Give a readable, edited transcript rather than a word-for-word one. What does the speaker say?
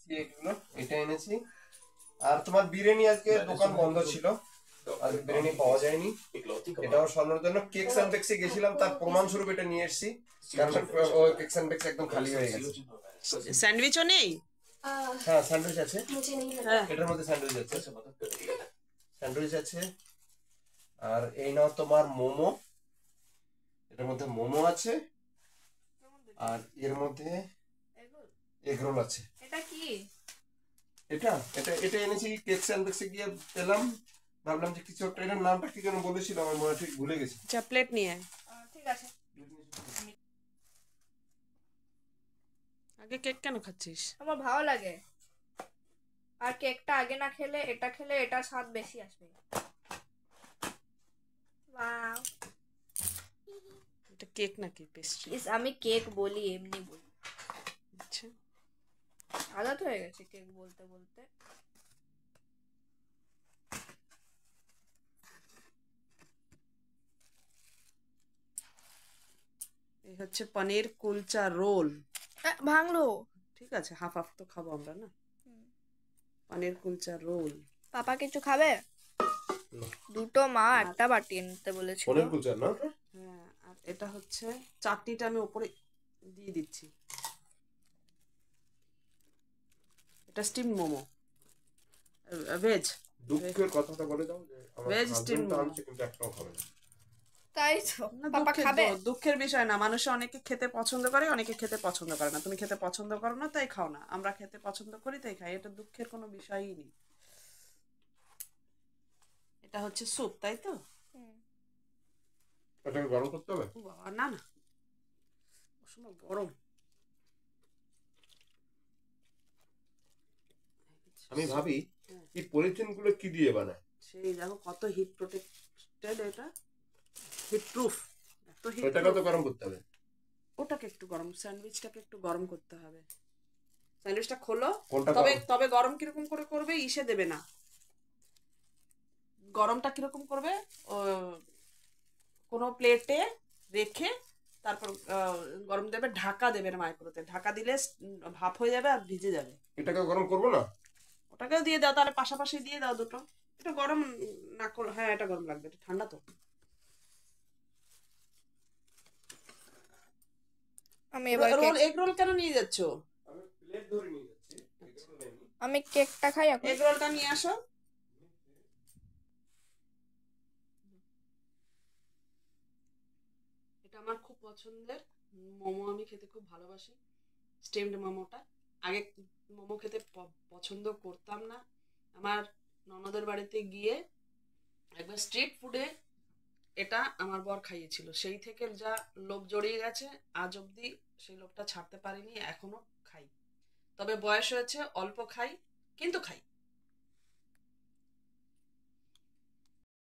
এনেছি এগুলো, এটা এনেছি। আর তোমার বিরিয়ানি আজকে দোকান বন্ধ ছিল, আজকে বিরিয়ানি পাওয়া যায়নি। এটাও স্বর্ণর জন্য কেকস অ্যান্ড বেকসে গেছিলাম, তার প্রমাণ স্বরূপ এটা নিয়ে এসেছি, কারণ কেকস অ্যান্ড বেকস একদম খালি হয়ে গেছে। স্যান্ডউইচও নেই? হ্যাঁ স্যান্ডউইচ আছে, এটার মধ্যে স্যান্ডউইচ আছে, স্যান্ডউইচ আছে। আর এই নাও তোমার মোমো, এটার মধ্যে মোমো আছে, আর এর মধ্যে এগ রোল আছে। এটা কি? এটা এটা এটা এনেছি কেকস অ্যান্ড বেকসে গিয়ে পেলাম, ভাবলাম যে কিছু একটা, এটার নামটা কি যেন বলেছিল আমার মনে ঠিক ভুলে গেছি। আচ্ছা প্লেট নিয়ে আয়। ঠিক আছে। আগে কেক কেন খাচ্ছিস? আমার ভালো লাগে, আর কেকটা আগে না খেলে এটা স্বাদ বেশি আসবে। ওয়াও, এটা কেক নাকি পেস্ট্রি? আমি কেক বলি, এমনি বলি। আচ্ছা আদত হয়ে গেছে কেক বলতে বলতে। এই হচ্ছে পনির কুলচা রোল। ভাঙলো। ঠিক আছে, হাফ হাফ তো খাবো আমরা না। পনির কুলচা রোল। পাপা কিছু খাবে? দুটো মা একটা বাটি এনতে বলেছিল। পনির কুলচা না? হ্যাঁ, আর এটা হচ্ছে চাটনিটা আমি উপরে দিয়ে দিচ্ছি। এটা স্টিম মোমো, ভেজ। দুঃখের কথাটা বলে দাও যে আমার ভেজ স্টিম হাজবেন্ড মোমো। আনছে কিন্তু একটাও খাবে না। তাই তো পাপা খাবে? দুঃখের বিষয় না, মানুষ অনেকে খেতে পছন্দ করে, অনেকে খেতে পছন্দ করে না। তুমি খেতে পছন্দ করো না তাই খাও না, আমরা খেতে পছন্দ করি তাই খাই, এটা দুঃখের কোনো বিষয়ই নেই। এটা হচ্ছে স্যুপ, তাই তো? এটাকে গরম করতে হবে? ও বাবা, না না, অসম্ভব গরম। আমি ভাবি এই পলিথিন গুলো কি দিয়ে বানায়? সেই দেখো কত হিট প্রোটেক্টেড, এটা হিট প্রুফ। এত হিট, ওটাকে তো গরম করতে হবে। ওটাকে একটু গরম, স্যান্ডউইচটাকে একটু গরম করতে হবে। স্যান্ডউইচটা খোলো, কোনটা তবে গরম কিরকম করে করবে, ইসে দেবে না। গরমটা কিরকম করবে, কোনো প্লেটে রেখে তারপর গরম দেবে, ঢাকা দেবে না মাইক্রোতে, ঢাকা দিলে ভাপ হয়ে যাবে আর ভিজে যাবে। এটাকে গরম করবো না? ওটাকেও দিয়ে দাও, তাহলে পাশাপাশি দিয়ে দাও দুটো। এটা গরম না করলে, হ্যাঁ এটা গরম লাগবে, এটা ঠান্ডা তো। আমি এবার এগ রোল কেন নিয়ে যাচ্ছ? আমি প্লেট ধরে নিয়ে যাচ্ছি, আমি কেকটা খাই এখন। এগ রোলটা নিয়ে আসো। এটা আমার খুব পছন্দের মোমো, আমি খেতে খুব ভালোবাসি স্টিমড মোমোটা। আগে মোমো খেতে পছন্দ করতাম না, আমার ননদের বাড়িতে গিয়ে একবার স্ট্রিট ফুডে এটা আমার বর খাইয়েছিল, সেই থেকে যা লোভ জড়িয়ে গেছে, আজ অবধি সেই লোভটা ছাড়তে পারিনি, এখনো খাই। তবে বয়স হয়েছে, অল্প খাই কিন্তু খাই।